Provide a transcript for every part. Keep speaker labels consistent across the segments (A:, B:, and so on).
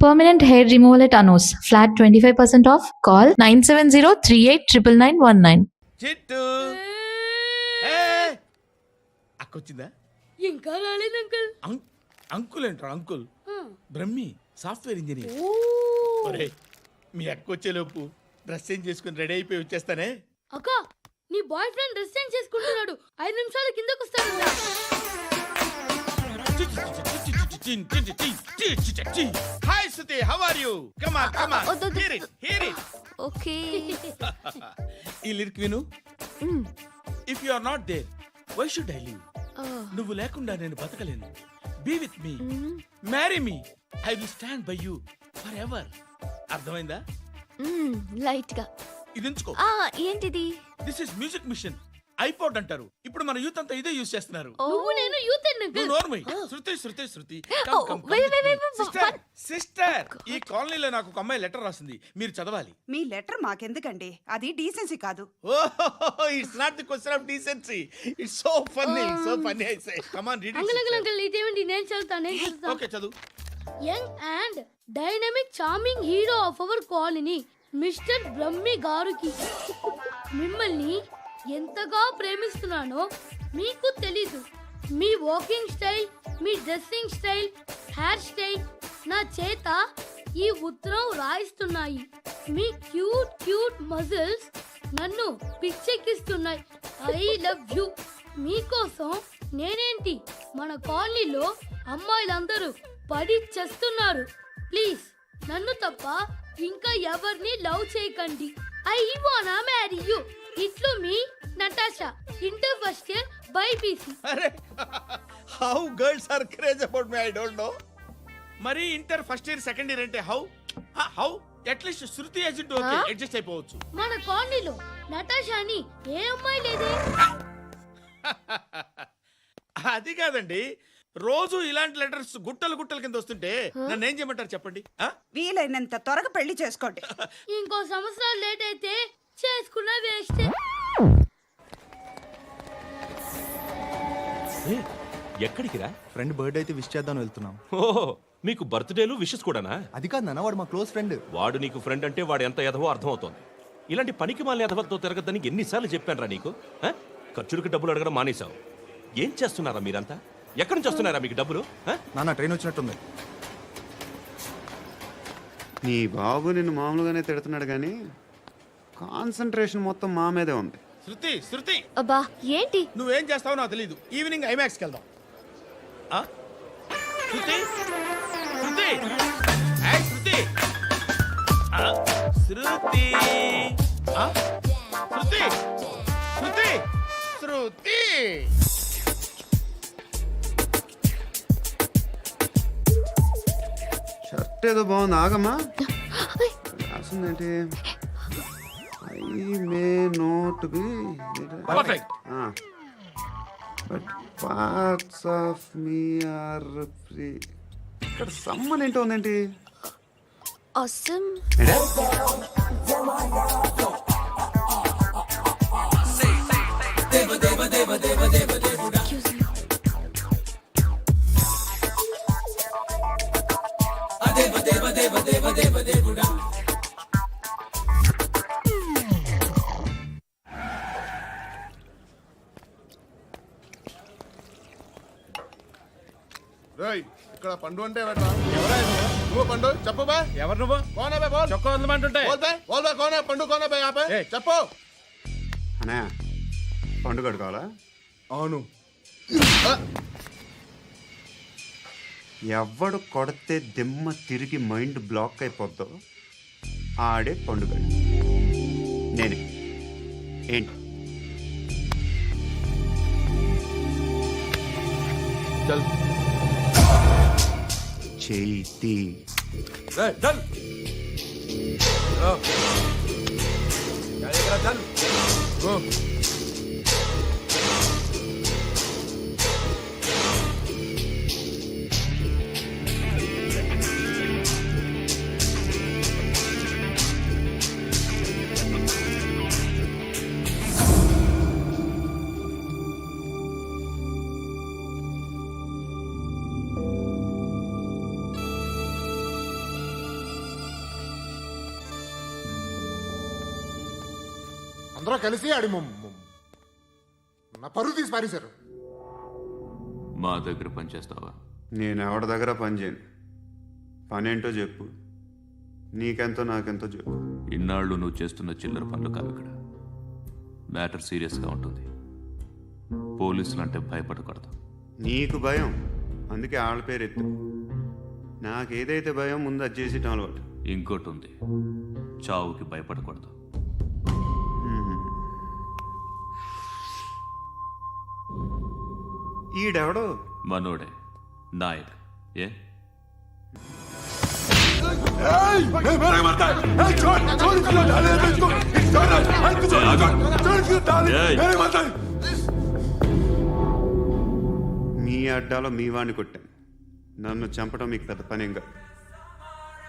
A: Permanent hair removal at Anos. Flat 25% off. Call 970-389919.
B: చిట్టు అక్కొచ్చిందా?
C: ఇంకా రాలేదు అంకుల్.
B: అంకుల్ ఏంట్రా అంకుల్? Brahmi software engineer. ఒరేయ్, మీ అక్కొచ్చేలోపు డ్రెస్ చేంజ్ చేసుకుని రెడీ అయిపోయి వచ్చేస్తానే.
C: అక్క, నీ బాయ్ ఫ్రెండ్ డ్రెస్ చేంజ్ చేసుకుంటున్నాడు. 5 నిమిషాలు కిందకు వస్తాడు.
B: Hi Suthi, how are you? Come on come on, hear it.
A: Okay.
B: ఈ లిరిక్ విను. If you are not there, why should I live? నువ్వు లేకుండా నేను బతకలేను. Be with me, marry me, I will stand by you forever. అర్థమైందా?
A: Light గా.
B: ఇది ఉంచుకో.
A: ఏంటిది?
B: This is music machine. IPod అంటారు. ఇప్పుడు మన యూత్ అంతా ఇదే యూజ్ చేస్తున్నారు.
C: నువ్వు నేను యూత్
B: నువ్వు నోర్మై. శృతి శృతి శృతి. సిస్టర్, ఈ కాలనీలో నాకు ఒక అమ్మాయి లెటర్ రాసింది, మీరు చదవాలి.
D: మీ లెటర్ మాకెందుకండి? అది డీసెన్సీ కాదు.
B: Oh, it's not the question of decency. It's so funny, so funny. I say come on read it.
C: Uncle ఇదేంటి? నేను చదువుతాను.
B: ఓకే, చదువు.
C: Young and dynamic charming hero of our colony mister Brahmi గారికి మిమ్మల్ని ఎంతగా ప్రేమిస్తున్నానో మీకు తెలీదు. మీ వాకింగ్ స్టైల్, మీ డ్రెస్సింగ్ స్టైల్, హెయిర్ స్టైల్ నా చేత ఈ ఉత్తరం రాయిస్తున్నాయి. మీ క్యూట్ క్యూట్ మజిల్స్ నన్ను పిచ్చెక్కిస్తున్నాయి. I love you. మీకోసం నేనేంటి, మన కాలనీలో అమ్మాయిలందరూ పడి చేస్తున్నారు. ప్లీజ్ నన్ను తప్ప ఇంకా ఎవరిని లవ్ చేయకండి. ఐ వానా మ్యారీ యూ. ఇట్లు మీ Natasha, inter first year BiPC.
B: అరే, how girls are craze about me, I don't know. మరి inter first year second year అంటే how at least Shruti agent okay, adjust అయిపోవచ్చు.
C: మన కాలనీలో నటాషా అని ఏ అమ్మాయి లేదే.
B: అది కాదండి, రోజు ఇలాంటి లెటర్స్ గుట్టలు గుట్టల కింద వస్తుంటే నన్ను ఏం చేయమంటారు చెప్పండి?
D: వీలైనంత త్వరగా పెళ్లి చేసుకోండి.
C: ఇంకో సంవత్సరాలు లేట్ అయితే చేసుకున్న వేస్ట్.
E: ఎక్కడికి రా?
F: ఫ్రెండ్ బర్త్డే అయితే విష్ చేద్దాం వెళ్తున్నాం.
E: ఓహో, మీకు బర్త్డేలు విషెస్ కూడానా?
F: అది కాదు నాన్న, వాడు మా క్లోజ్ ఫ్రెండ్.
E: వాడు నీకు ఫ్రెండ్ అంటే వాడు ఎంత ఎదవో అర్థమవుతోంది. ఇలాంటి పనికి మాలిన ఎదవలతో తిరగద్దని ఎన్నిసార్లు చెప్పానురా నీకు? ఖర్చులకు డబ్బులు అడగడం మానేశావు. ఏం చేస్తున్నారా మీరంతా? ఎక్కడి నుంచి వస్తున్నారా మీకు డబ్బులు?
F: నాన్న ట్రైన్ వచ్చినట్టుంది.
G: నీ బాబు నిన్ను మామూలుగానే తిడుతున్నాడు కానీ కాన్సన్ట్రేషన్ మొత్తం మా మీదే ఉంది.
B: శృతి శృతి,
A: అబ్బా ఏంటి?
B: నువ్వేం చేస్తావో నాకు తెలీదు. ఈవినింగ్ ఐమాక్స్కి వెళ్దాం. శృతి శృతి, ఏయ్ శృతి, శృతి, శృతి, శృతి, శృతి.
G: షర్ట్ ఏదో బాగుంది, ఆగమ్మా. రాసిందేంటి? I may not be
B: perfect.
G: But parts of me are free. ఇక్కడ సమ్మన్ ఏంటో ఉందేంటి?
A: Awesome.
H: ఇక్కడ పండు అంటే నువ్వు పండు చెప్పు బా.
B: ఎవరు నువ్వు?
H: కోనా బే బోల్.
B: చొక్కా వదలమంటుంటే
H: బోల్ బే కోనా పండు కోనా బే ఆపే చెప్పు.
G: అనే పండుగ కావాలా?
H: అవును.
G: ఎవడు కొడితే దిమ్మ తిరిగి మైండ్ బ్లాక్ అయిపోద్దో ఆడే పండుగ. నేనే. ఏంటి?
H: చల్
G: చేతి
H: చల్ చల్. అందరూ కలిసి ఆడి నా పరువు తీసి పారేశారు.
I: మా దగ్గర పనిచేస్తావా?
G: నేను ఎవరి దగ్గర పని చేయను. పని ఏంటో చెప్పు. నీకెంతో నాకెంతో చెప్పు.
I: ఇన్నాళ్ళు నువ్వు చేస్తున్న చిల్లర పనులు కావు ఇక్కడ. మ్యాటర్ సీరియస్గా ఉంటుంది. పోలీసులు అంటే భయపడకూడదు.
G: నీకు భయం, అందుకే ఆళ్ళ పేరు ఎత్తు. నాకేదైతే భయం ముందు అది చేసేటం అలవాటు.
I: ఇంకోటి ఉంది, చావుకి భయపడకూడదు.
G: ఈడెవడో
I: మనోడే నాయక్. ఏ
G: మీ అడ్డాలో మీ వాడిని కొట్టాను. నన్ను చంపడం మీకు పెద్ద పనేం కాదు.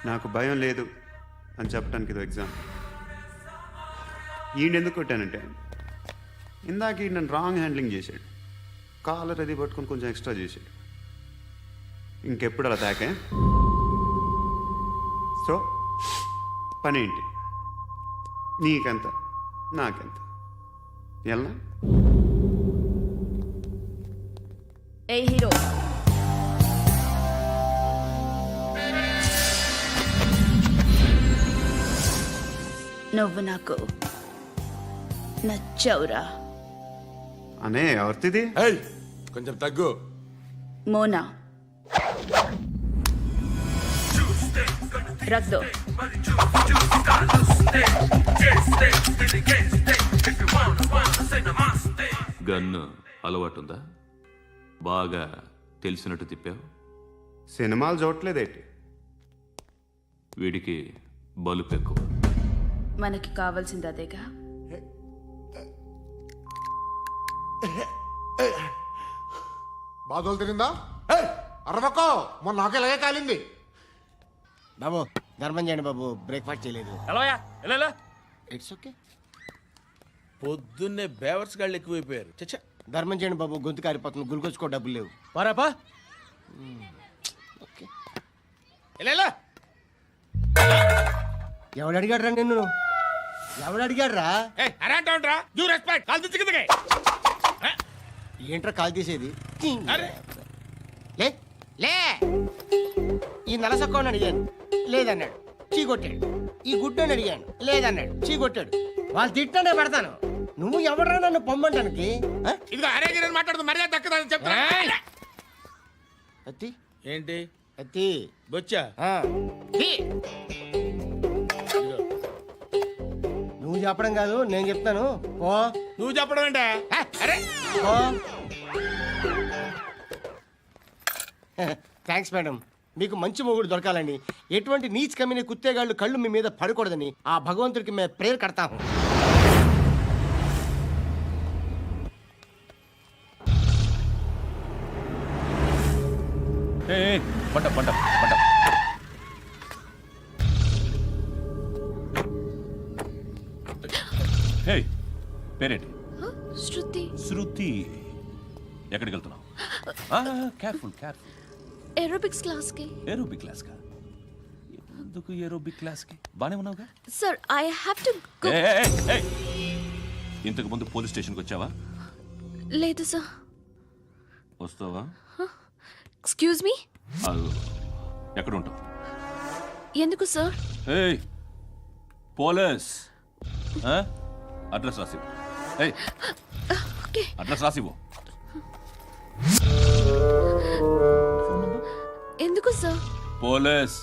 G: నాకు భయం లేదు అని చెప్పడానికి ఇది ఎగ్జామ్. ఈయనెందుకు కొట్టానంటే ఇందాక ఈ నన్ను రాంగ్ హ్యాండ్లింగ్ చేశాడు. కాలర్ అది పట్టుకొని కొంచెం ఎక్స్ట్రా చేశాడు. ఇంకెప్పుడు అలా తాకే. సో పని ఏంటి? నీకెంత నాకెంత ఎలా?
J: ఏ హీరో, నువ్వు నాకు నచ్చవురా.
G: అనే ఎవరిది?
H: ఏయ్, కొంచెం తగ్గు.
J: మోనా రక్ దో.
I: గన్ను అలవాటుందా? బాగా తెలిసినట్టు తిప్పావు.
G: సినిమాలు చూడట్లేదేంటి?
I: వీడికి బలుపు ఎక్కువ.
J: మనకి కావాల్సింది అదేగా.
H: బాధలు తిరిందా? అరవకో, మొన్న నాకు ఇలాగే కాలింది.
K: బాబు ధర్మం చేయండి బాబు, బ్రేక్ఫాస్ట్ చేయలేదు.
B: ఎలా
K: ఇట్స్ ఓకే.
B: పొద్దున్నే బేవర్స్ గాళ్ళు ఎక్కువైపోయారు. చచ్చా,
K: ధర్మం చేయండి బాబు, గొంతు కారిపోతుంది, గురికొచ్చుకో డబ్బులు లేవు.
B: పారాపా.
K: ఓకే.
B: ఎలా
K: ఎవడు అడిగాడు రా నిన్ను? ఎవడు అడిగాడు రా? ఏంట్రా కాల్ తీసేది? లే లే. ఈ నలసక్కని అడిగాను, లేదన్నాడు, చీ కొట్టాడు. ఈ గుడ్డని అడిగాను, లేదన్నాడు, చీ కొట్టాడు. వాళ్ళు తిట్టానే పడతాను. నువ్వు ఎవడరా నన్ను పొమ్మంటానికి?
B: ఇదిగో అరే మాట్లాడుతూ మర్యాద దక్కదని చెప్తా.
K: అత్తి
B: ఏంటి
K: అత్తి
B: బొచ్చా?
K: ఆ. తీ. నువ్వు చెప్పడం కాదు, నేను చెప్తాను. ఓ
B: నువ్వు చెప్పడం ఏంటే? అరే
K: ఓ. Thanks madam. మీకు మంచి మొగుడు దొరకాలని, ఎటువంటి నీచ్ కమ్మిన కుత్తేగాళ్ళు కళ్ళు మీ మీద పడకూడదని ఆ భగవంతుడికి మేము ప్రేయర్ కడతాము.
E: పంట పంట పంట. హే, పేరేంటి?
J: శృతి.
E: శృతి. ఎక్కడికి వెళ్తున్నావు? Careful careful.
J: ఏరోబిక్స్ క్లాస్ కి.
E: ఏరోబిక్ క్లాస్ కా? ఎందుకు ఏరోబిక్ క్లాస్ కి? బానే ఉన్నావుగా?
J: Sir, I have to go.
E: ఇంతకు ముందు పోలీస్ స్టేషన్కి వచ్చావా?
J: లేదు సార్.
E: వస్తావా?
J: Excuse me.
E: ఎక్కడ ఉంటావు?
J: ఎందుకు సార్?
E: ఏయ్, పోలీస్. అడ్రస్ రాసివ్వు. ఏయ్,
J: ఓకే.
E: అడ్రస్ రాసివ్వు.
J: ఎందుకు సార్?
E: పోలీస్.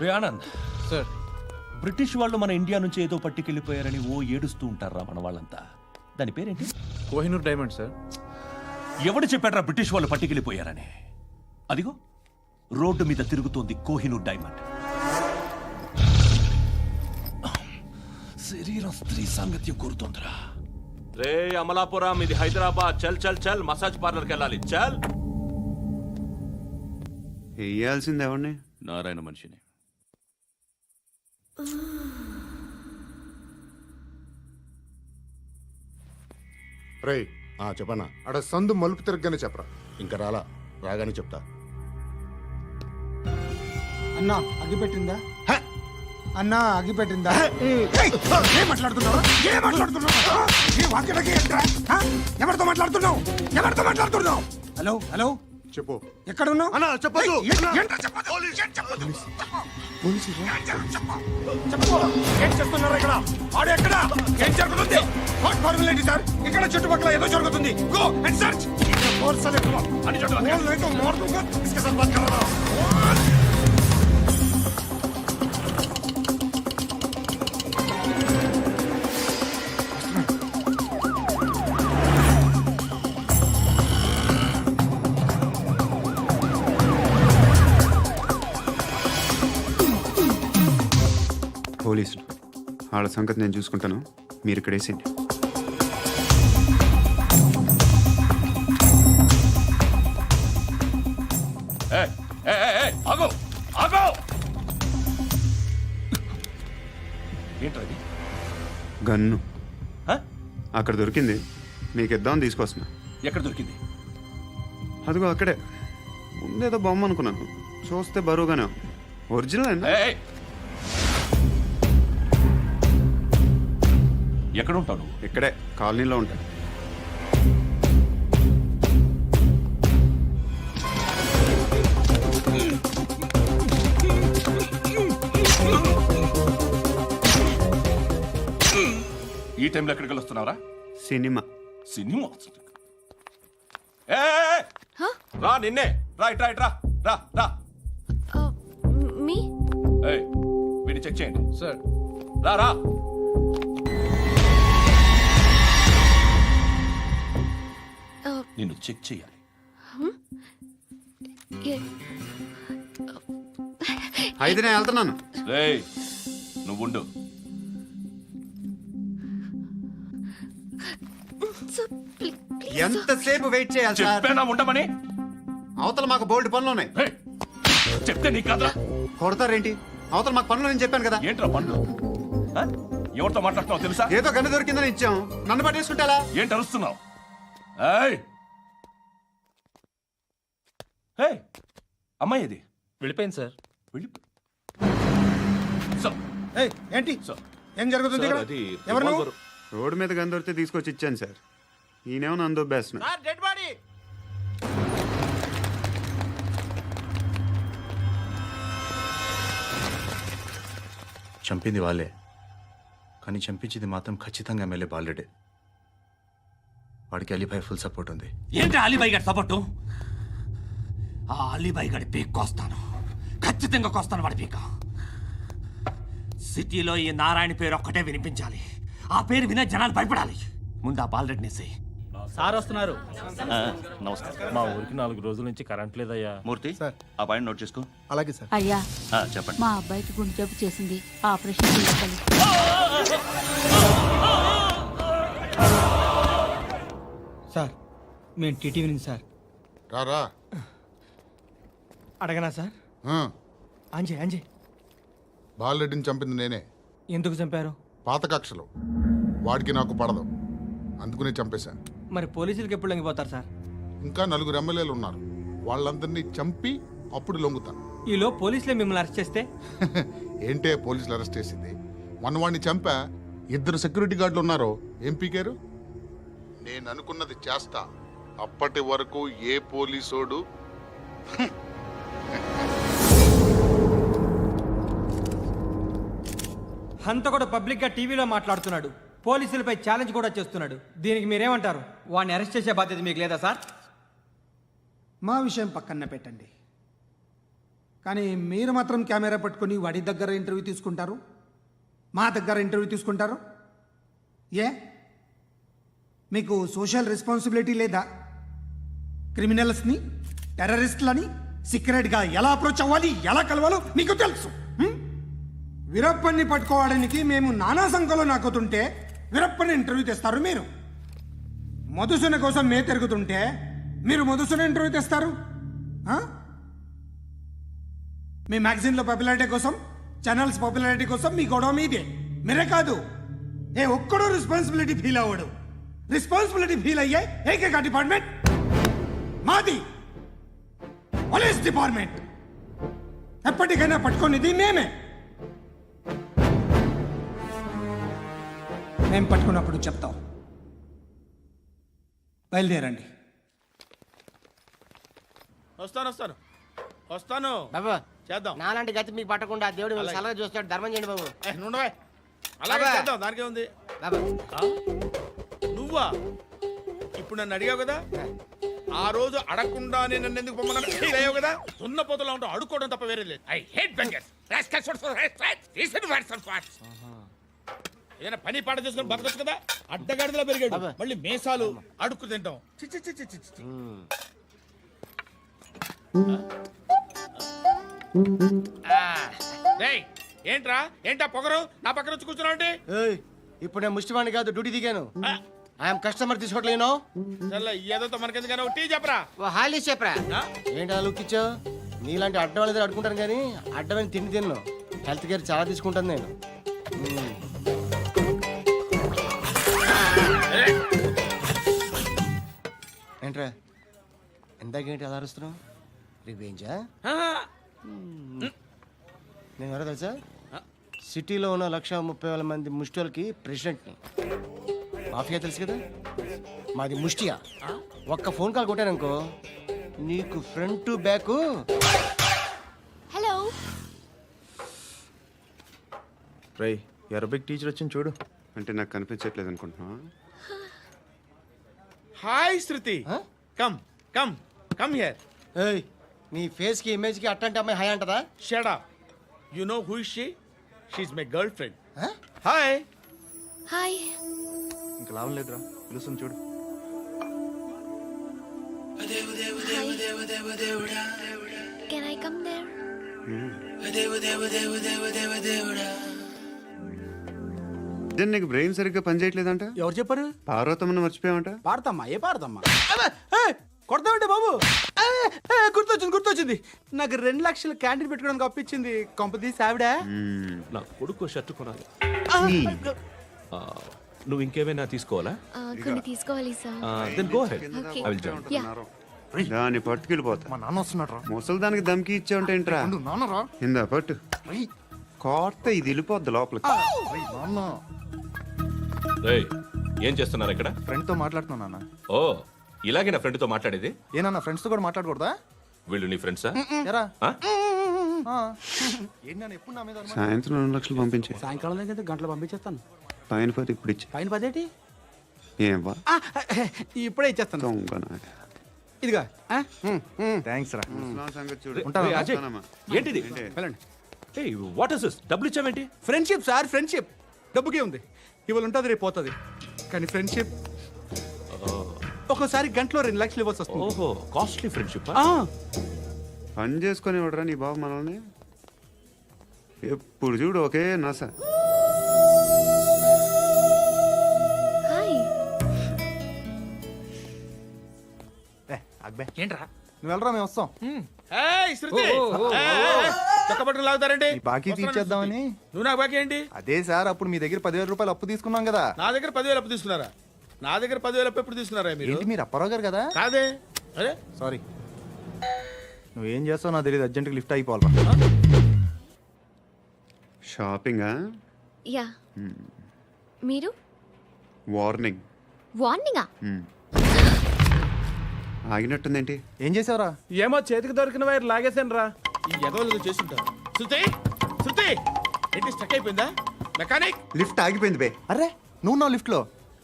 E: రే ఆనంద్
H: సార్,
E: బ్రిటిష్ వాళ్ళు మన ఇండియా నుంచి ఏదో పట్టుకెళ్ళిపోయారని ఓ ఏడుస్తూ ఉంటారా మన వాళ్ళంతా. దాని పేరేంటి?
F: Kohinoor diamond sir.
E: ఎవడు చెప్పాడ్రా బ్రిటిష్ వాళ్ళు పట్టుకెళ్ళిపోయారని? అదిగో రోడ్డు మీద తిరుగుతోంది కోహినూర్ డైమండ్. శరీరం స్త్రీ సాంగత్యం కోరుతోందిరా. రే అమలాపురం, ఇది హైదరాబాద్. చల్ చల్ చల్, మసాజ్ పార్లర్కి వెళ్ళాలి. చల్.
G: వేయాల్సింది ఎవరిని?
E: నారాయణ మనిషిని.
H: రేయ్ చెప్పనా? అడ సందు మలుపు తిరగగానే చెప్పరా.
K: ఇంకా రాలా, రాగానే చెప్తా. అన్నా అగ్గిపెట్టిందా అన్నా అగ్గిపెట్టిందా ఏం మాట్లాడుతున్నావు ఏ వాక్యలకి ఏంట్రా? ఎవరితో మాట్లాడుతున్నావు హలో హలో
H: చెప్పు.
K: ఎక్కడ ఉన్నావు
H: అన్నా చెప్పదు.
K: ఏం చేస్తున్నారు ఇక్కడ ఆడు ఎక్కడ ఏం జరుగుతుంది వాట్ ఫార్ములేంటి సార్ ఇక్కడ చుట్టుపక్కల ఏదో జరుగుతుంది గో అండ్ సర్చ్
G: పోలీసులు వాళ్ళ సంగతి నేను చూసుకుంటాను, మీరు ఇక్కడ వేసేయండి.
E: ఆగో ఆగో ఏంటది?
G: గన్ను
E: ఆ?
G: అక్కడ దొరికింది, మీకు ఇద్దామని తీసుకొస్తున్నా.
E: ఎక్కడ దొరికింది?
G: అదిగో అక్కడే ముందేదో బొమ్మ అనుకున్నాను, చూస్తే బరువుగానే ఒరిజినల్ అండి.
E: ఎక్కడ ఉంటావు?
G: ఇక్కడే కాలనీలో ఉంటాను.
E: ఈ టైంలో ఎక్కడికి వస్తున్నావురా?
G: సినిమా.
E: సినిమా రా, నిన్నే రా, ఇట్రా ఇట్రా, రా రా.
J: మీ
E: వీడిని చెక్ చేయండి సార్. రా రా. నిన్ను చెక్ చేయాలి.
G: అయితే నేను వెళ్తున్నాను.
E: రేయ్ నువ్వుండు.
G: ఎంతసేపు వెయిట్ చేయాలి సార్?
E: చెప్పేనా ఉండమని?
G: అవతల మాకు బోల్డ్ పనులు ఉన్నాయి.
E: రేయ్, చెప్తే నీకు కదా
G: కొడతారేంటి? అవతల మాకు పనులు నేను చెప్పాను కదా.
E: ఏంట్రా పండ్లు? ఆ? ఎవరితో మాట్లాడుతున్నావు తెలుసా?
G: ఏదో గన్ను దొరికిందని ఇచ్చాం, నన్ను పట్టేసుకుంటా.
E: ఏంటి అరుస్తున్నావు? అమ్మాయి ఇది
B: వెళ్ళిపోయింది సార్.
K: ఏంటి ఏం జరుగుతుంది ఇక్కడ? ఎవరు నువ్వు?
G: రోడ్డు మీద గన్ను దొరికితే తీసుకొచ్చి ఇచ్చాను సార్. ఈయనేమో నన్ను దొబ్బేస్తున్నా.
K: Dead body.
F: చంపింది వాళ్ళే, కానీ చంపించింది మాత్రం ఖచ్చితంగా ఎమ్మెల్యే బాలుడే. వాడికి అలీభాయ్ ఫుల్ సపోర్ట్ ఉంది.
B: ఏంటి అలీబాయి గారి సపోర్టు? ఆ అలీబాయి గారి పీక్ కోస్తాను, ఖచ్చితంగా కోస్తాను వాడి పీక. సిటీలో ఈ నారాయణ పేరు ఒక్కటే వినిపించాలి. ఆ పేరు వినే జనాలు భయపడాలి. ముందు ఆ బాలరెడ్డినేసి.
L: సార్ వస్తున్నారు.
B: నమస్కారం. మా ఊరికి 4 రోజుల నుంచి కరెంట్ లేదయ్యా.
E: మూర్తి
F: సార్.
E: ఆ పాయింట్ నోట్ చేసుకో.
F: అలాగే సార్.
A: అయ్యా,
E: చెప్పండి.
A: మా అబ్బాయికి గుండె జబ్బు చేసింది, ఆపరేషన్ చేయాలి.
K: సార్ మేము టీటీవీ నుంచి సార్.
H: రారా.
K: అడగనా సార్? అంజయ్
H: బాలరెడ్డిని చంపింది నేనే.
K: ఎందుకు చంపారు?
H: పాత కక్షలు, వాడికి నాకు పడదు, అందుకునే చంపేశాను.
K: మరి పోలీసులకి ఎప్పుడు లొంగిపోతారు సార్?
H: ఇంకా 4 ఎమ్మెల్యేలు ఉన్నారు, వాళ్ళందరినీ చంపి అప్పుడు లొంగుతాను.
K: ఈలో పోలీసులే మిమ్మల్ని అరెస్ట్ చేస్తే?
H: ఏంటే పోలీసులు అరెస్ట్ చేసింది? వాడిని చంపా, 2 సెక్యూరిటీ గార్డులు ఉన్నారు, ఏం పీకారు? నేను అనుకున్నది చేస్తా, అప్పటి వరకు ఏ పోలీసోడు
K: హంతకుడు పబ్లిక్ గా టీవీలో మాట్లాడుతున్నాడు, పోలీసులపై ఛాలెంజ్ కూడా చేస్తున్నాడు. దీనికి మీరేమంటారు? వాడిని అరెస్ట్ చేసే బాధ్యత మీకు లేదా సార్? మా విషయం పక్కన పెట్టండి, కానీ మీరు మాత్రం కెమెరా పట్టుకొని వాడి దగ్గర ఇంటర్వ్యూ తీసుకుంటారు, మా దగ్గర ఇంటర్వ్యూ తీసుకుంటారు. ఏ మీకు సోషల్ రెస్పాన్సిబిలిటీ లేదా? క్రిమినల్స్ని, టెర్రరిస్టులని సీక్రెట్గా ఎలా అప్రోచ్ అవ్వాలి, ఎలా కలవాలో మీకు తెలుసు. వీరప్పన్ని పట్టుకోవడానికి మేము నానా సంఖ్యలో నాకుతుంటే వీరప్పని ఇంటర్వ్యూ తెస్తారు మీరు. మధుసూన కోసం మే తిరుగుతుంటే మీరు మధుసూన ఇంటర్వ్యూ తెస్తారు. మీ మ్యాగజైన్లో పాపులారిటీ కోసం, ఛానల్స్ పాపులారిటీ కోసం మీ గొడవ మీదే. మీరే కాదు, ఏ ఒక్కడో రెస్పాన్సిబిలిటీ ఫీల్ అవ్వడు. రెస్పాన్సిబిలిటీ ఫీల్ అయ్యే ఏకైక డిపార్ట్మెంట్ మాది, పోలీస్ డిపార్ట్మెంట్. ఎప్పటికైనా పట్టుకునేది మేమే. మేము పట్టుకున్నప్పుడు చెప్తాం. బయలుదేరండి.
B: వస్తాను
K: బాబా
B: చేద్దాం.
K: నాలాంటి గతి మీకు పట్టకుండా దేవుడు మిమ్మల్ని సలహా చూస్తాడు. ధర్మం చేయండి బాబు.
B: నుండవే అలాగే
K: అబ్బా.
B: చేద్దాం, దానికే ఉంది.
K: బాబా
B: నువ్వా ఇప్పుడు నన్ను అడిగావు కదా, ఆ రోజు అడగకుండానే నన్ను ఎందుకు పొమ్మన్నా ఫీల్ అయ్యావు కదా. ఉన్న పోతలో ఉంటావు, అడుక్కోవడం తప్ప వేరే లేదు. I hate bangers. ఏదైనా పని పాట చేసుకుని బతకొచ్చు కదా. అడ్డగాడిదలా పెరిగాడు,
K: అబ్బా.
B: మళ్ళీ మేసాలు అడుక్కు తింటాం. చి చి చి చి చి చి. రేయ్, ఏంటా పొగరు నా పక్కన వచ్చి కూర్చున్నావు అంటే?
K: ఏయ్, ఇప్పుడు నేను ముష్టివాణి కాదు, డ్యూటీ దిగాను. ఐఎమ్ కస్టమర్ తీసుకోవట్లేను.
B: ఏదో మనకెందుకైనా టీ చెప్పరా.
K: ఓ హాలీస్ చెప్పరా.
B: ఆ?
K: ఏంటి అలా లుక్ ఇచ్చావు? నీలాంటి అడ్డం వాళ్ళ దగ్గర అడుకుంటాను కానీ అడ్డమైన తిండి తిన్ను. హెల్త్ కేర్ చాలా తీసుకుంటాను నేను. ఏంట్రా ఎందాకేంటి అలా అరుస్తున్నావు? రివేంజా? నేను ఎవరో తెలుసా? సిటీలో ఉన్న 130,000 మంది ముష్టిలకి ప్రెసిడెంట్ని. మాఫియా తెలుసు కదా, మాది ముష్టియా. ఒక్క ఫోన్ కాల్ కొట్టాననుకో నీకు ఫ్రంట్ టు బ్యాక్.
J: హలో.
F: రై అరబిక్ టీచర్ వచ్చింది చూడు.
G: అంటే నాకు కనిపించట్లేదు అనుకుంటున్నా.
B: Hi Shruti, come come come here.
K: ఏయ్, నీ ఫేస్ కి ఇమేజ్ కి అట్లాంటి అమ్మాయి హాయ్ అంటదా?
B: Shut up. You know who is she? She is my girlfriend. Hi.
J: Hi.
F: ఇంకా లాభం లేదురా, పిలుస్తుంది చూడు.
J: Can I come there?
G: దీన్ని నీకు బ్రెయిన్ సరిగ్గా పనిచేయట్లేదంట.
K: ఎవరు చెప్పారు?
G: పార్వతమ్మను మర్చిపోయామంట.
K: పాడతామ్మా? ఏ పాడతామ్మా? కొడతామంటే బాబు. గుర్తొచ్చింది. నాకు 2 లక్షలు క్యాంటీన్ పెట్టుకోవడానికి అప్పించింది కొంపదీసి ఆవిడ.
E: నా కొడుకు షర్ట్ కొనాలి. ఆ, నువ్వు ఇంకేమైనా తీసుకోవాలా?
J: కొన్ని తీసుకోవాలి sir.
E: Then go ahead.
J: Okay.
E: I will join.
G: దాన్ని పట్టుకెళ్ళిపోతా.
F: మా నాన్న వస్తున్నాడు రా.
G: ముసలి దానికి దమ్కి ఇచ్చావంటే ఏంట్రా?
F: నాన్న రా.
G: ఇందా పట్టు. కోర్త ఇది వెళ్ళిపోద్ది లోపలికి.
F: నాన్న
E: రేయ్, ఏం చేస్తున్నారు ఇక్కడ?
F: ఫ్రెండ్ తో మాట్లాడుతున్నా నాన్న.
E: ఓ, ఇలాగే నా ఫ్రెండ్తో మాట్లాడేది?
F: ఏనా ఫ్రెండ్స్ తో కూడా మాట్లాడకూడదా?
E: వీళ్ళు నీ ఫ్రెండ్సా?
F: ఎరా
E: ఆ?
F: ఏంటి నాన్న ఎప్పుడు నా మీద అనుమానం?
G: సాయంత్రం 2 లక్షలు పంపించే.
K: సాయంకాలం దగ్గర గంటలు పంపించేస్తాను.
G: పైన 10 ఇప్పుడు ఇచ్చే.
K: పైన 10 ఏంటి?
G: ఏం వా
K: ఇప్పుడే ఇచ్చేస్తాను.
G: దొంగనా.
K: ఇదిగా
F: థ్యాంక్స్ రా.
G: ముసలాం సంగతి చూడు.
F: ఉంటాను.
E: రేయ్, అజయ్,
G: ఉంటానమ్మా.
E: ఏంటిది?
K: వెళ్ళండి.
E: ఏయ్, వాట్ ఇస్ దిస్? డబ్బులు ఇచ్చావేంటి?
K: Friendship sir, friendship. డబ్బుకే ఉంది, ఇవాళ ఉంటుంది రేపు పోతుంది. కానీ ఫ్రెండ్షిప్ ఒక్కోసారి గంటలో 2 లక్షలు ఇవ్వాల్సి వస్తుంది.
E: ఓహో, కాస్ట్లీ ఫ్రెండ్షిప్.
G: పని చేసుకొని ఇవ్వడరా నీ బాబు మనల్ని. ఎప్పుడు చూడు ఒకే నస.
J: హాయ్.
F: అక్బే
B: ఏంట్రా?
F: నువ్వు వెళ్ళరా, మేము వస్తాం.
B: ఏయ్ శృతి, చక్క పట్టుకుని లాగుతారండి.
F: ఈ బాకీ తీర్చేద్దామని.
B: నువ్వు నాకు బాకీ ఏంటి?
F: అదే సార్, అప్పుడు మీ దగ్గర 10,000 రూపాయలు అప్పు తీసుకున్నాం కదా.
B: నా దగ్గర 10,000 అప్పు తీసుకున్నారా? నా దగ్గర 10,000 అప్పు ఎప్పుడు తీసుకున్నారా మీరు?
F: ఏంటి మీరు అప్పారావు గారు కదా?
B: కాదే. అరే
F: సారీ. నువ్వేం చేస్తావు నాకు తెలియదు, అర్జెంట్గా లిఫ్ట్ అయిపోవాలి.
G: షాపింగా?
J: యా. మీరు?
G: వార్నింగ్.
J: వార్నింగా?
G: ఆగినట్టుందేంటి?
F: ఏం చేసావురా?
K: ఏమో చేతికి దొరికిన వైర్ లాగేసాను రా.
B: ఈ ఎదవలు చేస్తుంటారు. శృతి, శృతి, ఏంటి స్టక్ అయిపోయిందా? మెకానిక్.
G: లిఫ్ట్ ఆగిపోయింది బే.
F: అరే నువ్వు నా లిఫ్ట్ లో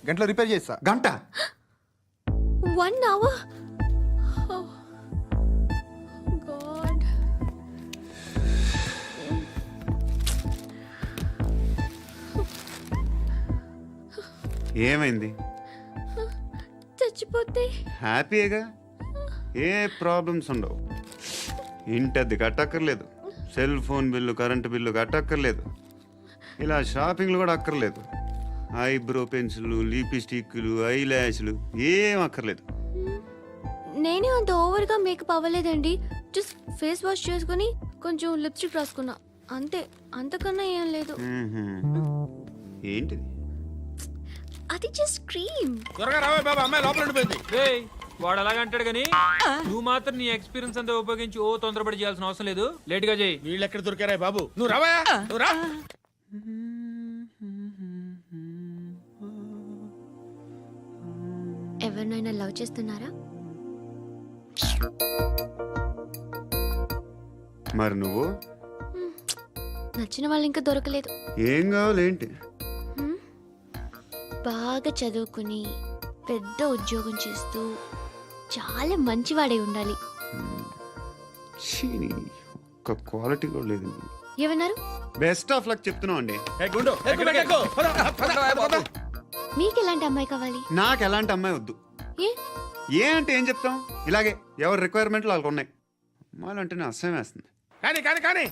F: గంటలో రిపేర్ చేస్తా.
G: గంట
J: 1 hour? Oh. God.
G: ఏమైంది?
J: చచ్చిపోతే?
G: హ్యాపీగా, ఏ ప్రాబ్లమ్స్ ఉండవు. ఇంటి అద్దె కట్టక్కర్లేదు, cell phone bill, current bill కట్టక్కర్లేదు, ఇలా షాపింగ్లు కూడా అక్కర్లేదు. ఐబ్రో పెన్సిల్లు, లిప్స్టిక్లు, ఐ ల్యాష్లు ఏం అక్కర్లేదు.
J: నేనే అంత ఓవర్గా మేకప్ అవ్వలేదండి. జస్ట్ ఫేస్ వాష్ చేసుకుని కొంచెం లిప్స్టిక్ రాసుకున్నా అంతే. అంతకన్నా ఏం లేదు.
G: ఏంటిది?
J: అది జస్ట్ క్రీమ్.
B: త్వరగా రావే బాబా, అమ్మాయి లోపల ఉండిపోయింది.
L: వాడు అలాగంటాడు కానీ నువ్వు మాత్రం నీ ఎక్స్పీరియన్స్ అంతా ఉపయోగించి ఓ తొందరపడి చేయాల్సిన అవసరం లేదు లేట్ గా చేయి.
B: వీళ్ళు ఎక్కడ దొరికారా బాబు? నువ్వు రావా, నువ్వు రా.
J: ఎవరినైనా లవ్ చేస్తున్నారా?
G: మరి నువ్వు
J: నచ్చిన వాళ్ళు ఇంకా దొరకలేదు.
G: ఏం కావాలేంటి?
J: బాగా చదువుకుని పెద్ద ఉద్యోగం చేస్తూ చాలా మంచివాడే ఉండాలి.
G: ఛీ, నీ ఒక్క క్వాలిటీ కూడా లేదు.
J: ఏమన్నారు?
G: బెస్ట్ ఆఫ్ లక్ చెప్తున్నావు అండి.
B: ఏ గుండు, ఎక్కు, ఎక్కు. పద, పద, పద.
J: మీకు ఎలాంటి అమ్మాయి కావాలి?
G: నాకు ఎలాంటి అమ్మాయి వద్దు.
J: ఏ
G: ఏ అంటే ఏం చెప్తాం, ఇలాగే ఎవరి రిక్వైర్మెంట్లు వాళ్ళకు ఉన్నాయి. అమ్మాయిలు అంటేనే అసహ్యం వేస్తుంది.
B: కానీ కానీ కానీ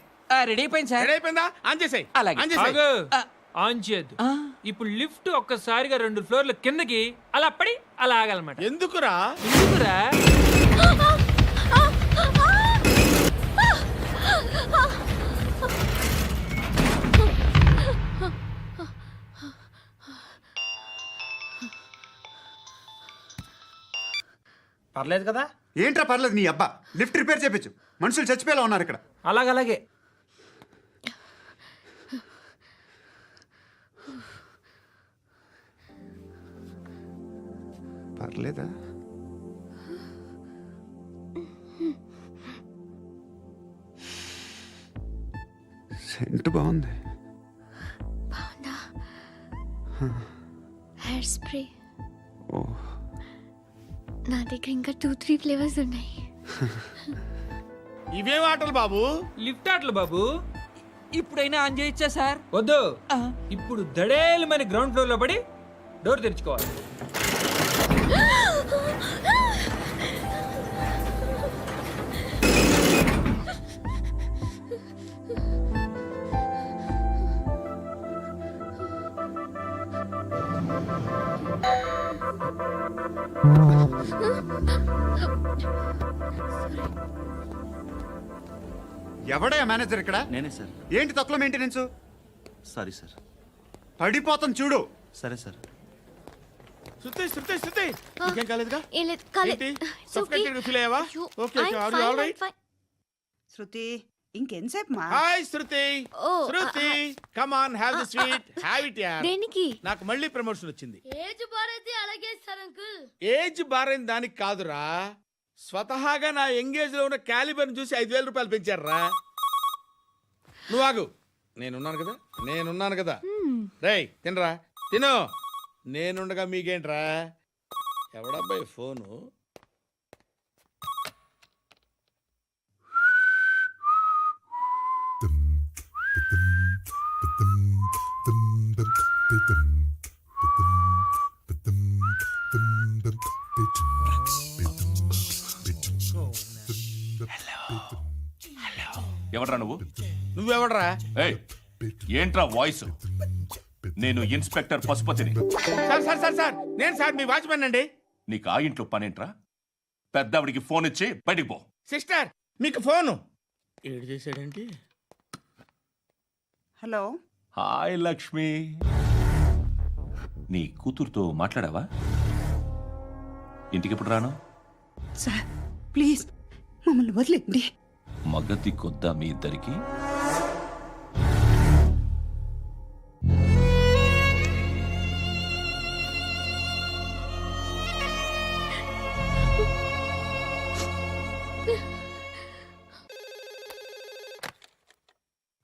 K: రెడీ అయిపోయింది సార్.
B: రెడీ అయిపోయిందా? ఆన్ చేసేయ్.
K: అలాగే.
B: ఆన్ చేసేయ్.
L: ఆగు. ఆన్ చేయద్దు. ఇప్పుడు లిఫ్ట్ ఒక్కసారిగా 2 ఫ్లోర్ల కిందకి అలా పడి అలా ఆగాలన్నమాట.
B: ఎందుకురా?
L: ఎందుకురా?
K: పర్లేదు కదా?
G: ఏంట్రా పర్లేదు నీ అబ్బా. లిఫ్ట్ రిపేర్ చేయించు. మనుషులు చచ్చిపోయేలా ఉన్నారు ఇక్కడ.
K: అలాగలాగే.
G: పర్లేదా? సెంట్ బాగుంది.
J: బాగుందా? హెయిర్ స్ప్రే
G: ఓ,
J: నా దగ్గర ఇంకా 2-3 ఫ్లేవర్స్ ఉన్నాయి.
B: ఇవేం ఆటలు బాబు?
L: లిఫ్ట్ ఆటలు బాబు.
K: ఇప్పుడైనా ఆన్ చేయొచ్చా సార్?
L: వద్దు. ఇప్పుడు దడేలు మన గ్రౌండ్ ఫ్లోర్ లో పడి డోర్ తెరుచుకోవాలి.
G: ఎవడయ్యా మేనేజర్ ఇక్కడ?
F: నేనే సార్.
G: ఏంటి తక్కువ మెయింటెనెన్స్?
F: Sorry sir.
G: పడిపోతాం చూడు.
F: సరే సార్.
B: శృతి, శృతి, శృతి. నీకేం కాలేదుగా?
J: ఏం లేదు, కాలేదు.
B: ఏంటి?
J: It's okay.
B: Suffocated feel అయ్యావా?
J: అయ్యో,
B: Okay, okay.
J: I'm
B: Are you
J: fine,
B: all right?
J: I'm fine.
D: శృతి ఇంకెంతసేపు మా?
B: Hi Shruti.
J: Oh,
B: Shruti, come on, have the sweet. Have it యార్.
J: దేనికి?
B: నాకు మళ్ళీ ప్రమోషన్ వచ్చింది.
C: ఏజ్ బారైతే అలాగే సార్ అంకుల్.
B: ఏజ్ బారైన దానికి కాదురా, స్వతహాగా నా ఎంగేజ్ లో ఉన్న క్యాలిబర్ చూసి 5,000 రూపాయలు పెంచారా. నువ్వు ఆగు, నేనున్నాను కదా, నేనున్నాను కదా. రేయ్ తినరా, తిను. నేనుండగా మీకేంట్రా? ఎవడబ్బాయి ఫోను?
E: ఎవడ్రా నువ్వు?
B: నువ్వెవడరా?
E: ఏయ్, ఏంట్రా వాయిస్? నేను ఇన్స్పెక్టర్ పశుపతిని.
B: సార్ సార్ సార్ సార్, నేను సార్ మీ వాచ్మెన్ అండి.
E: నీకు ఆ ఇంట్లో పనేంట్రా? పెద్దవిడికి ఫోన్ ఇచ్చి బయటికి పో.
B: సిస్టర్ మీకు ఫోను. ఏడు చేశాడేంటి?
D: Hello,
E: hi Lakshmi. నీ కూతురుతో మాట్లాడావా? ఇంటికి ఎప్పుడు రాను?
D: సార్ ప్లీజ్ మమ్మల్ని వదిలేండి.
E: మగతి కొద్దా మీ ఇద్దరికి?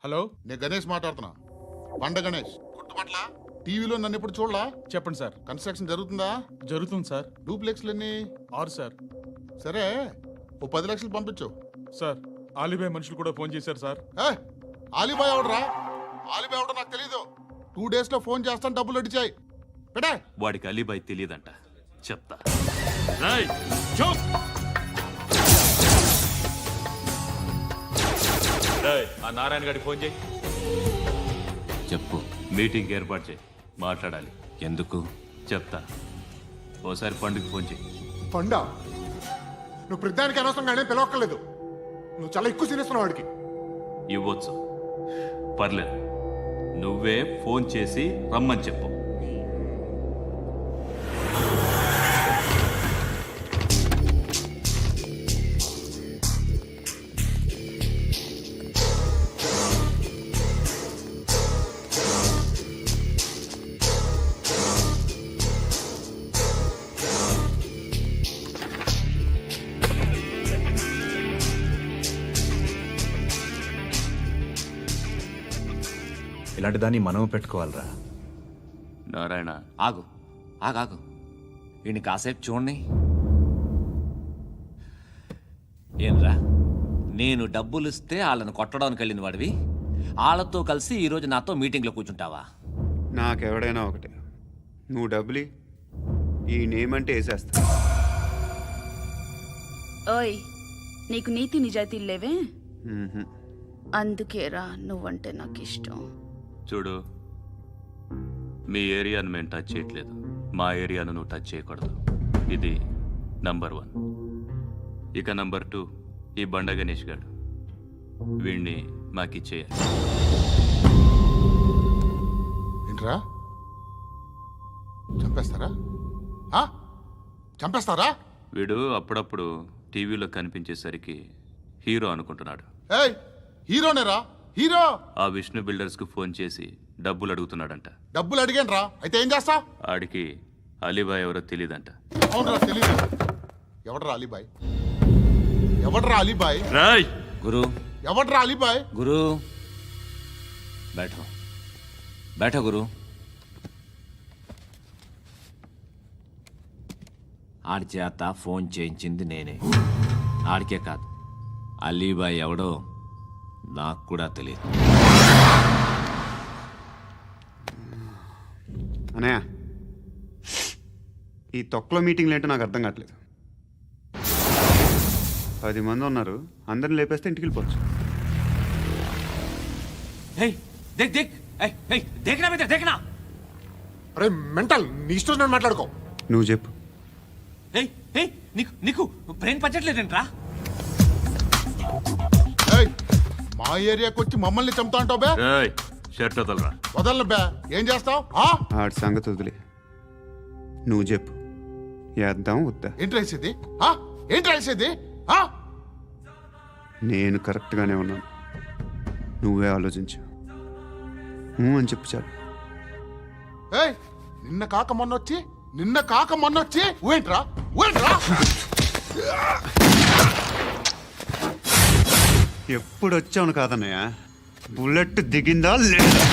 H: హలో, నేను గణేష్ మాట్లాడుతున్నా. బండ గణేష్ గుర్తుపట్లా? టీవీలో నన్ను ఎప్పుడు చూడలా?
F: చెప్పండి సార్.
H: కన్స్ట్రక్షన్ జరుగుతుందా?
F: జరుగుతుంది సార్.
H: డూప్లెక్స్లు ఎన్ని?
F: 6 సార్.
H: సరే, ఓ 10 లక్షలు పంపించు.
F: సార్ ఆలిబాయ్ మనుషులు కూడా ఫోన్ చేశారు సార్.
H: ఆలిబాయ్ ఎవడరా? ఆలిబాయ్ ఎవడో నాకు తెలీదు. 2 days లో ఫోన్ చేస్తాను, డబ్బులు అడిచాయి. పెట్టే.
I: వాడికి అలీబాయ్ తెలియదంట, చెప్తా.
E: ఆ నారాయణ గారికి ఫోన్ చేయి.
I: చెప్పు. మీటింగ్ ఏర్పాటు చేయి, మాట్లాడాలి. ఎందుకు? చెప్తా. ఓసారి పండుగ ఫోన్ చేయి.
H: పండా, నువ్వు ప్రతిదానికి అనవసరంగానే పిలవక్కర్లేదు. నువ్వు చాలా ఎక్కువ సీనిస్తున్నావు వాడికి.
I: ఇవ్వచ్చు, పర్లేదు. నువ్వే ఫోన్ చేసి రమ్మని చెప్పు.
F: ఇలాంటి దాన్ని మనం పెట్టుకోవాలిరా.
I: నారాయణ
M: ఆగు ఆగాగు వీడిని కాసేపు చూడండి. ఏంరా నేను డబ్బులు ఇస్తే వాళ్ళని కొట్టడానికి వెళ్ళిన వాడివి వాళ్ళతో కలిసి ఈరోజు నాతో మీటింగ్లో కూర్చుంటావా?
G: నాకెవడైనా ఒకటే, నువ్వు డబ్బులి ఈ నేమ్ అంటే వేసేస్తా.
D: ఓయ్ నీకు నీతి నిజాయితీలు లేవే,
G: మ్మ్హ్మ్.
D: అందుకేరా నువ్వంటే నాకు ఇష్టం.
I: చూడు, మీ ఏరియాను మేము టచ్ చేయట్లేదు, మా ఏరియాను నువ్వు టచ్ చేయకూడదు. ఇది నంబర్ 1. ఇక నంబర్ 2, ఈ బండ గణేష్ గారు, వీణ్ణి మాకిచ్చేయాలి.
H: ఏంట్రా చంపేస్తారా? చంపేస్తారా?
I: వీడు అప్పుడప్పుడు టీవీలో కనిపించేసరికి హీరో అనుకుంటున్నాడు.
H: ఏయ్ హీరోనేరా, హీరో.
I: ఆ విష్ణు బిల్డర్స్కు ఫోన్ చేసి డబ్బులు అడుగుతున్నాడంట.
H: డబ్బులు అడిగాను రా, అయితే ఏం చేస్తా?
I: ఆడికి అలీబాయ్ ఎవరో తెలియదంట.
H: అవునరా తెలీదు. ఎవడరా అలీబాయ్? ఎవడరా అలీబాయ్?
I: రాయ్
M: గురు
H: ఎవడరా అలీబాయ్?
M: గురు బైఠో బైఠో గురు. ఆడి చేత ఫోన్ చేయించింది నేనే. ఆడికే కాదు, అలీబాయ్ ఎవడో నాకు కూడా తెలియదు.
G: అనయ్య, ఈ తొక్కలో మీటింగ్లు ఏంటో నాకు అర్థం కావట్లేదు. 10 మంది ఉన్నారు, అందరిని లేపేస్తే ఇంటికి వెళ్ళిపోవచ్చు.
M: देखना
H: అరే మెంటల్, నీ ఇష్టం నేను మాట్లాడుకో.
G: నువ్వు చెప్పు.
M: నీకు బ్రెయిన్ పచ్చట్లేదంట్రా?
H: ఏయ్ మా ఏరియాకి వచ్చి మమ్మల్ని చంపుతా అంటావు బే?
I: రాయ్ షర్ట్ వదలరా.
H: వదలను బే. ఏం చేస్తావు?
G: ఆడి సంగతి వదిలే, నువ్వు చెప్పు. వేద్దాం వద్దా?
H: ఏంటి రాసేది? ఏంటి రాసేది?
G: నేను కరెక్ట్గానే ఉన్నాను, నువ్వే ఆలోచించు. అని చెప్పు చాలు.
H: ఏయ్ నిన్న కాక మొన్నొచ్చి ఊయంట్రా ఊయంట్రా.
G: ఎప్పుడు వచ్చావును కాదన్నయ్య, బుల్లెట్ దిగిందా లేదా?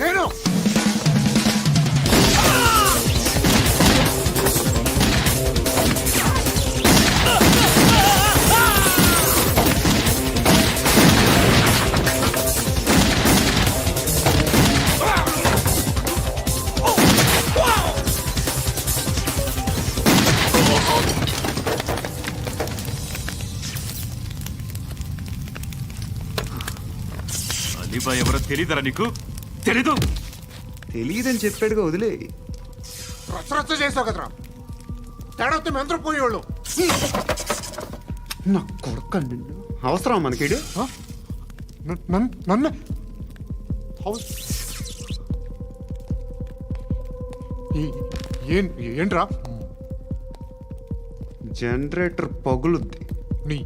H: నేను
I: అలీబాయ్ ఎవరో తెలీదరా నీకు? తెలీదు?
G: తెలియదని చెప్పాడుగా, వదిలే.
H: రచ్చ చేసావు కదరా, తేడా వస్తే మెంతరం పోయేవాళ్ళు.
G: నా కొడుకు నిన్ను అవసరం మనకిడు.
H: నన్ను ఏంట్రా?
G: జనరేటర్ పగులుద్ది.
H: నీ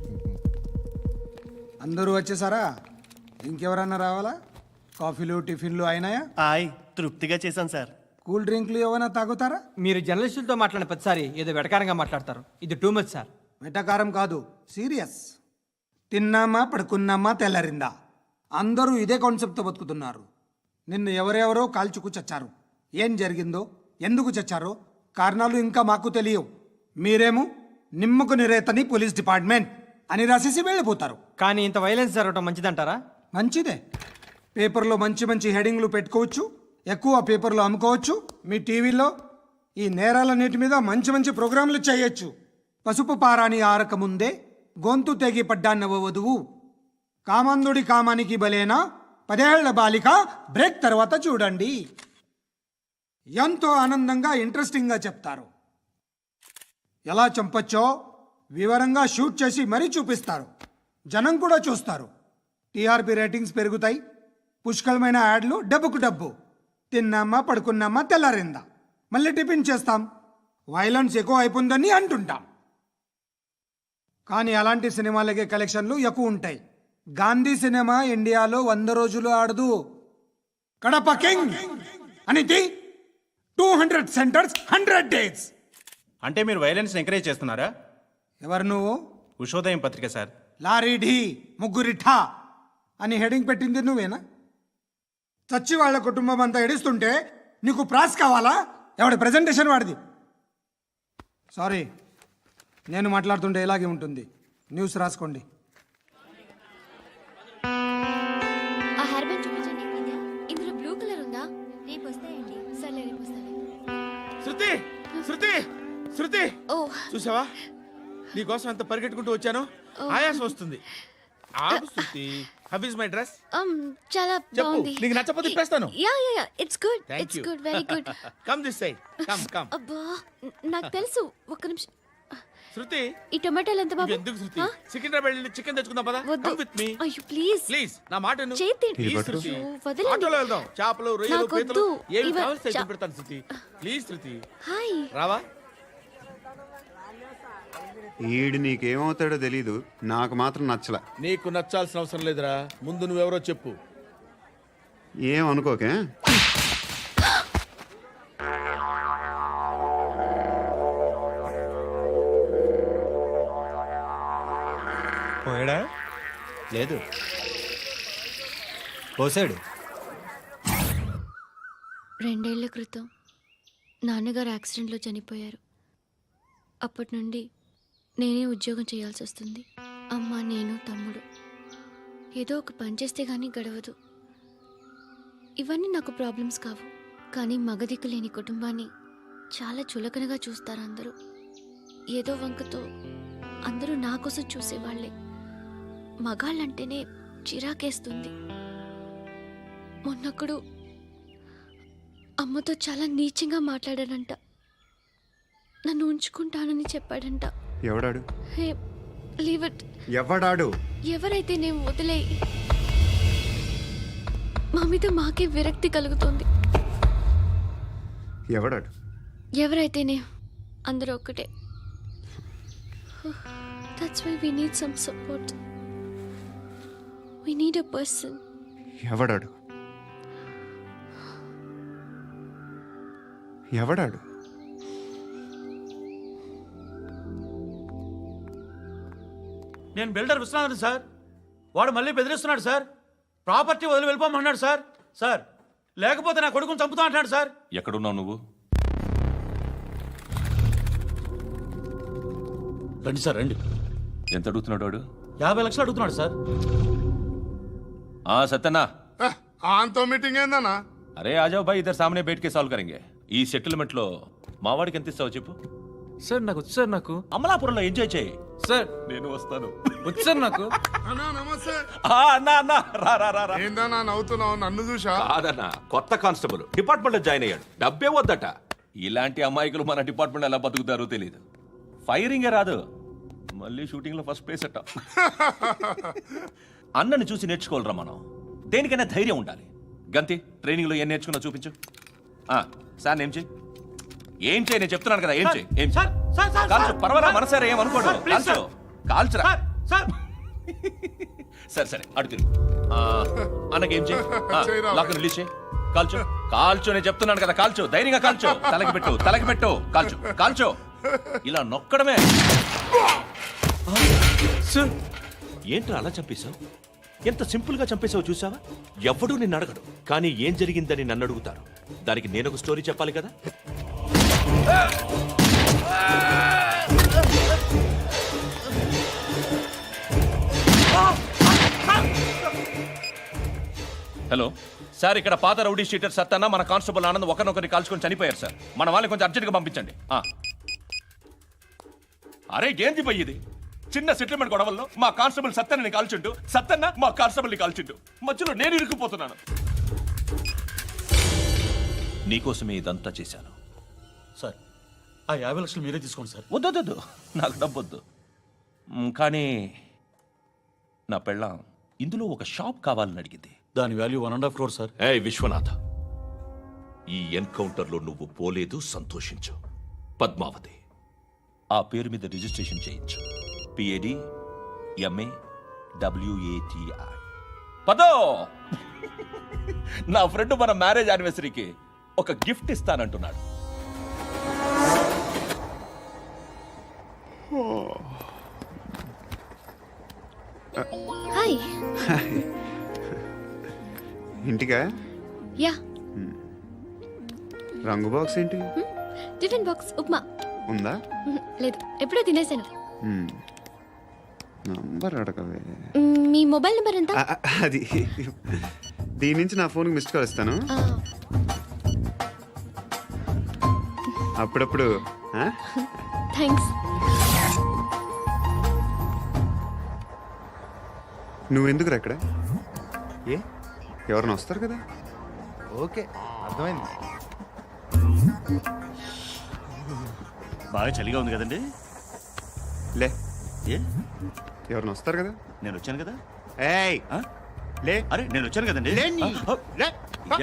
K: అందరూ వచ్చేసారా? ఇంకెవరన్నా రావాలా? కాఫీలు టిఫిన్లు అయినాయా?
F: తృప్తిగా చేశాను సార్.
K: కూల్ డ్రింక్లు ఏమైనా తాగుతారా?
L: మీరు జర్నలిస్టులతో మాట్లాడిన ప్రతిసారి ఏదో వెటకారంగా మాట్లాడతారు. ఇది టూ మచ్ సార్.
K: వెటకారం కాదు, సీరియస్. తిన్నామా పడుకున్నామా తెల్లరిందా, అందరూ ఇదే కాన్సెప్ట్తో బతుకుతున్నారు. నిన్ను ఎవరెవరో కాల్చుకు చచ్చారు. ఏం జరిగిందో, ఎందుకు చచ్చారో కారణాలు ఇంకా మాకు తెలియవు. మీరేమో నిమ్మకు నిరేతని పోలీస్ డిపార్ట్మెంట్ అని రాసేసి వెళ్ళిపోతారు.
L: కానీ ఇంత వైలెన్స్ జరగటం మంచిదంటారా?
K: మంచిదే. పేపర్లో మంచి మంచి హెడింగ్లు పెట్టుకోవచ్చు, ఎక్కువ పేపర్లు అమ్ముకోవచ్చు. మీ టీవీలో ఈ నేరాలన్నిటి మీద మంచి మంచి ప్రోగ్రాంలు చేయొచ్చు. పసుపు పారాని ఆరక ముందే గొంతు తెగి పడ్డాన్నవ వధువు, కామందుడి కామానికి బలేనా 10 ఏళ్ల బాలిక బ్రేక్ తర్వాత చూడండి. ఎంతో ఆనందంగా ఇంట్రెస్టింగ్గా చెప్తారు. ఎలా చంపొచ్చో,
N: వివరంగా షూట్ చేసి మరీ చూపిస్తారు. జనం కూడా చూస్తారు. టీఆర్పీ రేటింగ్స్ పెరుగుతాయి. పుష్కలమైన యాడ్లు, డబ్బుకు డబ్బు. తిన్నామా, పడుకున్నామా, తెల్లారిందా, మళ్ళీ టిఫిన్ చేస్తాం. వైలెన్స్ ఎక్కువ అయిపోయిందని అంటుంటాం. కానీ అలాంటి సినిమాలకే కలెక్షన్లు ఎక్కువ ఉంటాయి. గాంధీ సినిమా ఇండియాలో 100 రోజులు ఆడదు. కడప కింగ్ అనితి 200 సెంటర్స్ 100 డేస్.
F: అంటే మీరు వైలెన్స్ ఎంకరేజ్ చేస్తున్నారా?
N: ఎవరు నువ్వు?
F: ఉషోదయం పత్రిక సార్.
N: లారీ ఢీ ముగ్గురిఠా అని హెడింగ్ పెట్టింది నువ్వేనా? చచ్చి వాళ్ళ కుటుంబం అంతా ఎడుస్తుంటే నీకు ప్రాస్ కావాలా? ఎవడి ప్రజెంటేషన్ వాడిది. సారీ, నేను మాట్లాడుతుంటే ఇలాగే ఉంటుంది. న్యూస్ రాసుకోండి.
J: ఆ హెయిర్ బ్యాండ్ చూపించండి. ఇందులో బ్లూ కలర్ ఉందా? రేపు వస్తాయండి. సర్లే, రేపు వస్తాను.
B: శృతి శృతి శృతి,
J: ఓ
B: చూసావా నీకోసం ఎంత పరిగెట్టుకుంటూ వచ్చాను. ఆయాసం వస్తుంది. ఆగు Shruti. How is my dress?
J: చాలా
B: చెప్పు.
J: బాగుంది.
B: నీకు నచ్చకపోతే తిప్పేస్తాను.
J: Ya ya ya, it's good.
B: Thank
J: it's
B: you.
J: Good, very good.
B: Come this side. Come come.
J: అబ్బా, నాకు తెలుసు. ఒక్క నిమిషం.
B: శృతి,
J: ఈ టొమాటోలు ఎంత బాబు?
B: ఎందుకు శృతి?
J: ఆ?
B: సికింద్రాబాద్ వెళ్ళి చికెన్ తెచ్చుకుందాం పదా.
J: వద్దు.
B: కమ్ విత్ మీ
J: అయ్యో ప్లీజ్
B: ప్లీజ్. నా మాట విను.
J: చేతి
B: Please, శృతి.
J: వదలండి.
B: ఆటోలో వెళ్దాం. చేపలు, రొయ్యలు,
J: నాకు
B: పీతలు
J: వద్దు.
B: ఏమి
J: ఇవ-
B: కావాలి
J: చా-
B: పెడతాను శృతి. Please Shruti,
J: hi.
B: రావా?
G: ఈడు నీకేమవుతాడో తెలీదు, నాకు మాత్రం నచ్చలా.
B: నీకు నచ్చాల్సిన అవసరం లేదురా. ముందు నువ్వెవరో చెప్పు.
G: ఏం అనుకోకే.
F: పోయాడా? లేదు, పోసాడు.
J: 2 ఏళ్ల క్రితం నాన్నగారు యాక్సిడెంట్లో చనిపోయారు. అప్పటి నుండి నేనే ఉద్యోగం చేయాల్సి వస్తుంది. అమ్మ, నేను, తమ్ముడు ఏదో ఒక పని చేస్తే కానీ గడవదు. ఇవన్నీ నాకు ప్రాబ్లమ్స్ కావు. కానీ మగదిక్కు లేని కుటుంబాన్ని చాలా చులకనగా చూస్తారు అందరూ. ఏదో వంకతో అందరూ నా కోసం చూసేవాళ్లే. మగాళ్ళంటేనే చిరాకేస్తుంది. మొన్నొక్కడు అమ్మతో చాలా నీచంగా మాట్లాడాడంట. నన్ను ఉంచుకుంటానని చెప్పాడంట.
G: ఎవడాడు?
J: హే, లీవ్ ఇట్.
G: ఎవడాడు?
J: ఎవరైతే నేను వదిలే. మా మీద మాకే విరక్తి కలుగుతుంది.
G: ఎవడాడు?
J: ఎవరైతేనే అందరూ ఒక్కటే. That's why we need some support. We need a person.
G: ఎవడాడు? ఎవడాడు?
B: నేను బిల్డర్ విశ్వనాథన్ సార్. వాడు మళ్ళీ బెదిరిస్తున్నాడు సార్. ప్రాపర్టీ వదిలి వెళ్ళిపోమన్నాడు సార్. సార్, లేకపోతే నా కొడుకుని చంపుతా అంటున్నాడు సార్.
E: ఎక్కడున్నావు నువ్వు?
B: రండి సార్, రండి.
E: ఎంత అడుగుతున్నాడు వాడు?
B: 50 లక్షలు అడుగుతున్నాడు సార్.
E: సత్యనా,
H: ఆంతో మీటింగ్ ఏందన్నా?
E: అరే ఆజావ్ భాయ్, ఇద్దరు సామనే బయట కే సాల్వ్ కరెంగే. ఈ సెటిల్మెంట్ లో మా వాడికి ఎంత ఇస్తావు చెప్పు.
L: సార్ నాకు వచ్చు సార్. నాకు
E: అమలాపురంలో ఎంజాయ్ చేయి
L: సార్.
E: నేను వస్తాను.
L: వచ్చు సార్ నాకు.
H: అన్నా నమస్తే.
E: అన్నా అన్నా, రా రా రా రా.
H: ఏందన్నా నవ్వుతున్నావు? నన్ను చూసా?
E: కాదన్నా, కొత్త కానిస్టేబుల్ డిపార్ట్మెంట్ లో జాయిన్ అయ్యాడు. డబ్బే వద్దట. ఇలాంటి అమాయకులు మన డిపార్ట్మెంట్ ఎలా బతుకుతారో తెలియదు. ఫైరింగే రాదు, మళ్ళీ షూటింగ్ లో ఫస్ట్ ప్లేస్ అట్ట. అన్నని చూసి నేర్చుకోవాలరా మనం. దేనికైనా ధైర్యం ఉండాలి. గంతి, ట్రైనింగ్ లో ఏం నేర్చుకున్నా చూపించు. సార్ ఏం చేయి, ఏం చేయి, నేను చెప్తున్నాను కదా. ఏం చేయి, ఏం చేయి. కాల్చు, పర్వాలా, మనసారా ఏమనుకోడు. కాల్చు, కాల్చురా. సరే సరే, అడు తిరుగు. అన్నకేం చేయి, లాక్ రిలీజ్ చేయి. కాల్చు, కాల్చు, నేను చెప్తున్నాను కదా. కాల్చు, ధైర్యంగా కాల్చు. తలకి పెట్టు, తలకి పెట్టు. కాల్చు, కాల్చు. ఇలా నొక్కడమే. ఏంట్రా అలా చంపేశావు? ఎంత సింపుల్ గా చంపేశావు చూసావా? ఎవ్వడూ నిన్ను అడగడు, కానీ ఏం జరిగిందని నన్ను అడుగుతారు. దానికి నేను ఒక స్టోరీ చెప్పాలి కదా. హలో సార్, ఇక్కడ పాత రౌడీ షీటర్ సత్తన్న, మన కానిస్టేబుల్ ఆనంద్ ఒకరినొకరిని కాల్చుకొని చనిపోయారు సార్. మన వాళ్ళని కొంచెం అర్జెంట్గా పంపించండి. అరే ఏంది పోయి ఇది? చిన్న సెటిల్మెంట్ గొడవల్లో మా కానిస్టేబుల్ సత్తన్నని కాల్చుంటూ, సత్తన్న మా కానిస్టేబుల్ని కాల్చుంటూ, మధ్యలో నేను ఇరుక్కుపోతున్నాను. నీకోసమే ఇదంతా చేశాను
B: సార్, ఆ 50 లక్షలు మీరే తీసుకోండి సార్.
E: వద్దొద్దు, నాకు డబ్బొద్దు. కానీ నా పెళ్ళాం ఇందులో ఒక షాప్ కావాలని అడిగింది.
B: దాని వాల్యూ 1.5 crore సార్.
E: ఏ విశ్వనాథ, ఈ ఎన్కౌంటర్లో నువ్వు పోలేదు, సంతోషించు. పద్మావతి ఆ పేరు మీద రిజిస్ట్రేషన్ చేయించు. PAD MA WATI. పదో, నా ఫ్రెండ్ మన మ్యారేజ్ యానివర్సరీకి ఒక గిఫ్ట్ ఇస్తానంటున్నాడు.
J: హాయ్.
G: ఇంటికా?
J: యా.
G: రంగు బాక్స్ ఏంటి?
J: Tiffin box upma.
G: ఉందా?
J: లేదు, ఎప్పుడో తినేసాను.
G: నంబర్ అడగవే.
J: మీ మొబైల్ నెంబర్ ఎంత?
G: అది దీని నుంచి నా ఫోన్కి మిస్డ్ కాల్ ఇస్తాను. అప్పుడప్పుడు.
J: థ్యాంక్స్.
G: నువ్వెందుకు అక్కడ? ఏ ఎవరైనా వస్తారు కదా.
F: ఓకే, అర్థమైంది.
I: బాగా చలిగా ఉంది కదండి.
G: లే,
I: ఏ
G: ఎవరైనా వస్తారు కదా.
I: నేను వచ్చాను కదా.
G: ఏయ్ లే.
I: అరే నేను వచ్చాను కదండి.
G: లే.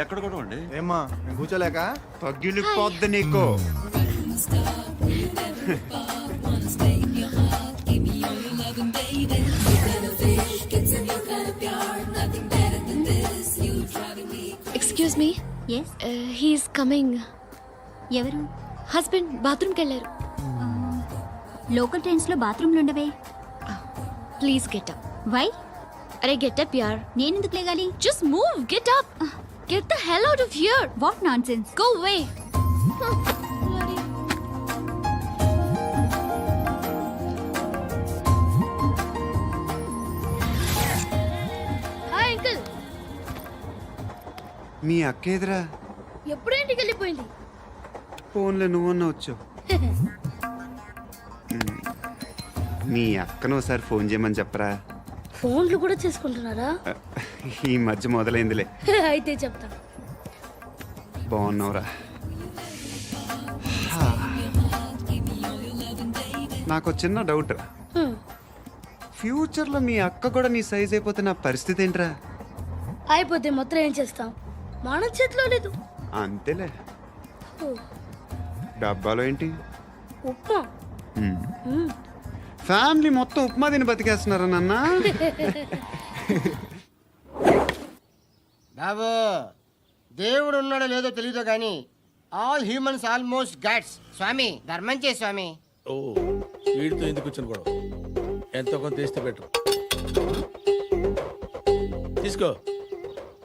I: ఎక్కడ కూడా అండి.
F: ఏమ్మా నేను కూర్చోలేక?
G: పగిలిపోద్ది నీకు.
J: Excuse me.
A: Yes,
J: he's coming.
A: ఎవరు?
J: హస్బెండ్ బాత్రూమ్కి వెళ్ళారు.
A: లోకల్ ట్రైన్స్లో బాత్రూమ్లు ఉండవే.
J: Please get up.
A: వై?
J: అరే గెట్ అప్ యార్.
A: నేనెందుకు లేగాలి?
J: Just move, get up. Get the hell out of here.
A: What nonsense.
J: Go away.
C: Hi uncle.
G: మీ అక్క ఎదురా?
C: ఎప్పుడు ఇంటికి వెళ్ళిపోయింది?
G: ఫోన్లో నువ్వన్నా వచ్చావు. మీ అక్కను ఒకసారి ఫోన్ చేయమని చెప్పరా.
C: ఫోన్లు కూడా చేసుకుంటున్నారా?
G: ఈ మధ్య మొదలైందిలే.
C: అయితే చెప్తా.
G: బాగున్నావురా? నాకు చిన్న డౌట్. ఫ్యూచర్లో మీ అక్క కూడా నీ సైజ్ అయిపోతే నా పరిస్థితి ఏంట్రా?
C: అయిపోతే మొత్తం ఏం చేస్తాం? మన చేతిలో లేదు.
G: అంతేలే. డబ్బాలో ఏంటి?
C: ఉప్మా.
G: ఫ్యామిలీ మొత్తం ఉప్మా తిని బతికేస్తున్నారా నాన్న?
K: బాబు, దేవుడు ఉన్నాడో లేదో తెలియదు కానీ ఆల్ హ్యూమన్స్ ఆల్మోస్ట్ గాడ్స్. స్వామి ధర్మం చే స్వామి.
B: ఓ, వీడితో ఎందుకు వచ్చిన గొడవ? ఎంతో కొంత తీస్తే పెట్టు. తీసుకో.